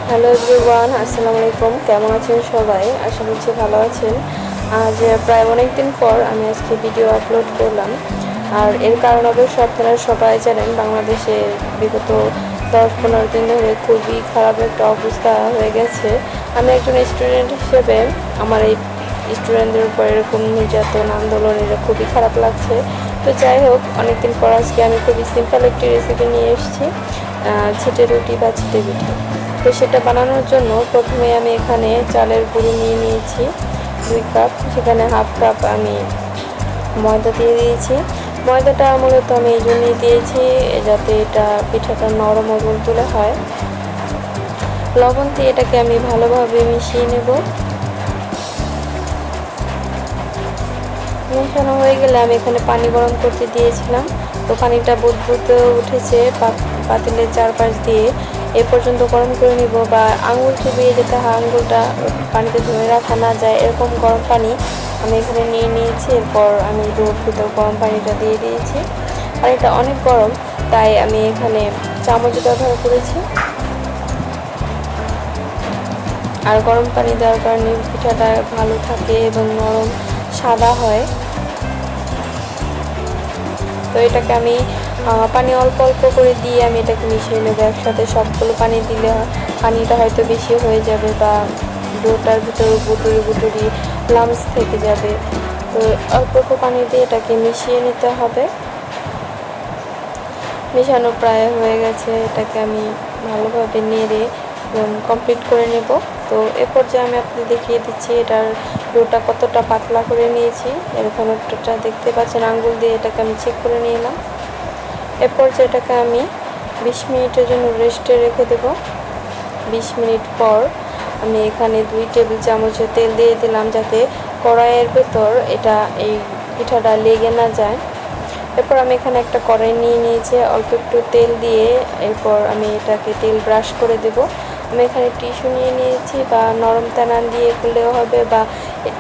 Hello everyone, আসসালামু আলাইকুম। কেমন আছেন সবাই? আশা করছি ভালো আছেন। আজ প্রায় অনেক দিন পর আমি আজকে ভিডিও আপলোড করলাম। আর এর কারণ অবশ্য আপনারা সবাই জানেন, বাংলাদেশে বিগত 10-15 দিন ধরে খুবই খারাপ একটা অবস্থা হয়ে গেছে। আমি একজন স্টুডেন্ট হিসেবে আমার এই স্টুডেন্টদের উপর এরকম নির্যাতন আন্দোলন এটা খুবই খারাপ লাগছে। তো যাই হোক, অনেকদিন পর আজকে আমি খুবই সিম্পল একটি রেসিপি নিয়ে এসেছি, ছিটে রুটি বা ছিটে পিঠা। তো সেটা বানানোর জন্য প্রথমে আমি এখানে চালের গুঁড়ো নিয়ে নিয়েছি 2 কাপ। সেখানে হাফ কাপ আমি ময়দা দিয়ে দিয়েছি। ময়দাটা মূলত আমি এই জন্যই দিয়েছি যাতে এটা পিঠাটা নরম ও তুলে হয়। লবণ দিয়ে এটাকে আমি ভালোভাবে মিশিয়ে নেব। মেশানো হয়ে গেলে আমি এখানে পানি গরম করতে দিয়েছিলাম। তো পানিটা বুদবুদ উঠেছে পাতিলের চারপাশ দিয়ে, এ পর্যন্ত গরম করে নিব। বা আঙুল চুবিয়ে যেতে হয়, আঙুলটা পানিতে ধরে রাখা না যায় এরকম গরম পানি আমি এখানে নিয়ে নিয়েছি। এরপর আমি ডোর ভিতর গরম পানিটা দিয়ে দিয়েছি। আর এটা অনেক গরম, তাই আমি এখানে চামচ ব্যবহার করেছি। আর গরম পানি দেওয়ার কারণে পিঠাটা ভালো থাকে এবং নরম সাদা হয়। তো এটাকে আমি পানি অল্প অল্প করে দিয়ে আমি এটাকে মিশিয়ে নেবো একসাথে। সবগুলো পানি দিলে পানিটা হয়তো বেশি হয়ে যাবে বা ডোটার ভিতরে গুটুরি লামস থেকে যাবে। তো অল্প অল্প পানি দিয়ে এটাকে মিশিয়ে নিতে হবে। মেশানো প্রায় হয়ে গেছে, এটাকে আমি ভালোভাবে নেড়ে কমপ্লিট করে নেব। তো এ পর্যায়ে আমি আপনাদের দেখিয়ে দিচ্ছি এটার ডোটা কতটা পাতলা করে নিয়েছি। এরকম একটা দেখতে পাচ্ছেন, আঙ্গুল দিয়ে এটাকে আমি চেক করে নিলাম। এ পর্যায়ে এটাকে আমি 20 মিনিটের জন্য রেস্টে রেখে দেব। 20 মিনিট পর আমি এখানে 2 টেবিল চামচ তেল দিয়ে দিলাম যাতে কড়াইয়ের ভেতর এই পিঠাটা লেগে না যায়। এরপর আমি এখানে একটা কড়াই নিয়ে নিয়েছি, অল্প একটু তেল দিয়ে এরপর আমি এটাকে তেল ব্রাশ করে দেব। আমি এখানে টিস্যু নিয়ে নিয়েছি, বা নরম তেনান দিয়ে করলেও হবে, বা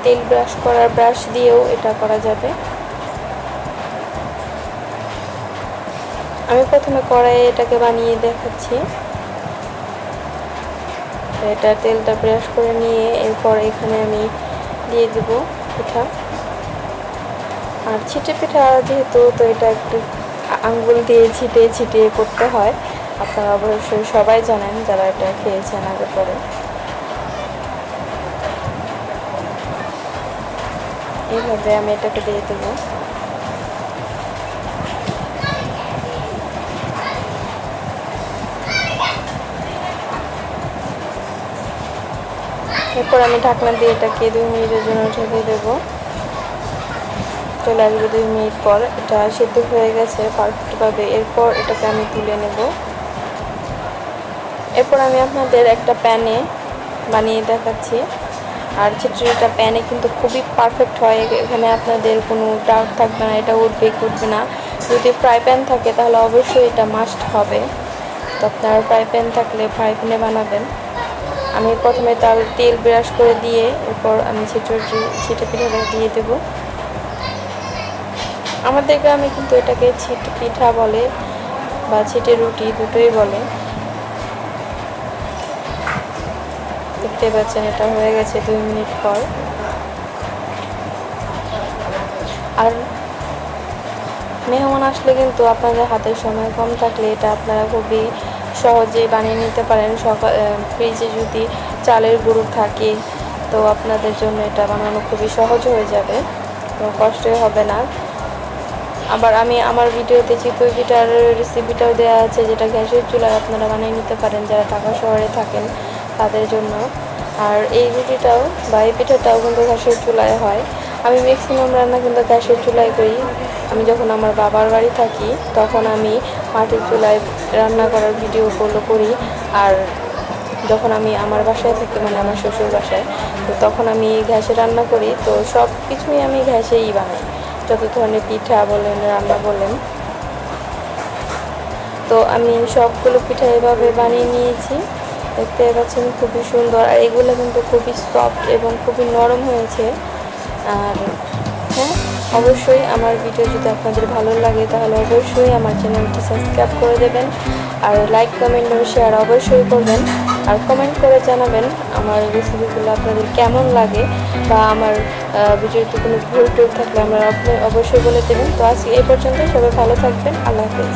তেল ব্রাশ করার ব্রাশ দিয়েও এটা করা যাবে। আমি প্রথমে কড়াইয়ে এটাকে বানিয়ে দেখাচ্ছি। এটা তেলটা ব্রাশ করে নিয়ে এরপর এখানে আমি দিয়ে দেব পিঠা। আর ছিটে পিঠা যেহেতু, তো এটা একটু আঙ্গুল দিয়ে ছিটিয়ে ছিটিয়ে করতে হয়। আপনারা অবশ্যই সবাই জানেন যারা এটা খেয়েছেন আগে পরে। এইভাবে আমি এটাকে দিয়ে দেবো। এরপর আমি ঢাকনা দিয়ে এটাকে 2 মিনিটের জন্য ঢেকে দেবো। চলে আসবে 2 মিনিট পর, এটা সিদ্ধ হয়ে গেছে পারফেক্টভাবে। এরপর এটাকে আমি তুলে নেব। এরপর আমি আপনাদের একটা প্যানে বানিয়ে দেখাচ্ছি। আর খিচুড়িটা প্যানে কিন্তু খুবই পারফেক্ট হয়, এখানে আপনাদের কোনো ডাউট থাকবে না, এটা উঠবে না। যদি ফ্রাই প্যান থাকে তাহলে অবশ্যই এটা মাস্ট হবে। তো আপনার ফ্রাই প্যান থাকলে ফ্রাই প্যানে বানাবেন। আমি প্রথমে তেল ব্রাশ করে দিয়ে এরপর আমি ছিটে পিঠাটা দিয়ে দেবো। আমাদের গ্রামে কিন্তু এটাকে ছিটে পিঠা বলে বা ছিটে রুটি, দুটোই বলে। দেখতে পাচ্ছেন এটা হয়ে গেছে 2 মিনিট পর। আর মেহমান আসলে কিন্তু আপনাদের হাতের সময় কম থাকলে এটা আপনারা খুবই সহজে বানিয়ে নিতে পারেন। ফ্রিজে যদি চালের গুঁড়ো থাকে তো আপনাদের জন্য এটা বানানো খুবই সহজ হয়ে যাবে, তো কষ্টই হবে না। আবার আমি আমার ভিডিওতে চিতই পিঠার রেসিপিটাও দেওয়া আছে, যেটা গ্যাসের চুলায় আপনারা বানিয়ে নিতে পারেন যারা ঢাকা শহরে থাকেন তাদের জন্য। আর এই রুটিটাও বা এই পিঠাটাও কিন্তু গ্যাসের চুলায় হয়। আমি ম্যাক্সিমাম রান্না কিন্তু গ্যাসের চুলায় করি। আমি যখন আমার বাবার বাড়ি থাকি তখন আমি মাটির চুলায় রান্না করার ভিডিওগুলো করি। আর যখন আমি আমার বাসায় থাকি, মানে আমার শ্বশুর বাসায়, তো তখন আমি গ্যাসে রান্না করি। তো সব কিছুই আমি গ্যাসেই বানাই, যত ধরনের পিঠা বলেন, রান্না বলেন। তো আমি সবগুলো পিঠা এভাবে বানিয়ে নিয়েছি, দেখতে পাচ্ছেন খুবই সুন্দর। আর এগুলো কিন্তু খুবই সফট এবং খুবই নরম হয়েছে। আর হ্যাঁ, অবশ্যই আমার ভিডিও যদি আপনাদের ভালো লাগে তাহলে অবশ্যই আমার চ্যানেলটি সাবস্ক্রাইব করে দেবেন। আর লাইক, কমেন্ট ও শেয়ার অবশ্যই করবেন। আর কমেন্ট করে জানাবেন আমার রেসিপিগুলো আপনাদের কেমন লাগে, বা আমার ভিডিওতে কোনো ভুল টুল থাকলে অবশ্যই বলে দেবেন। তো আজকে এই পর্যন্ত, সবাই ভালো থাকবেন, আল্লাহ হাফেজ।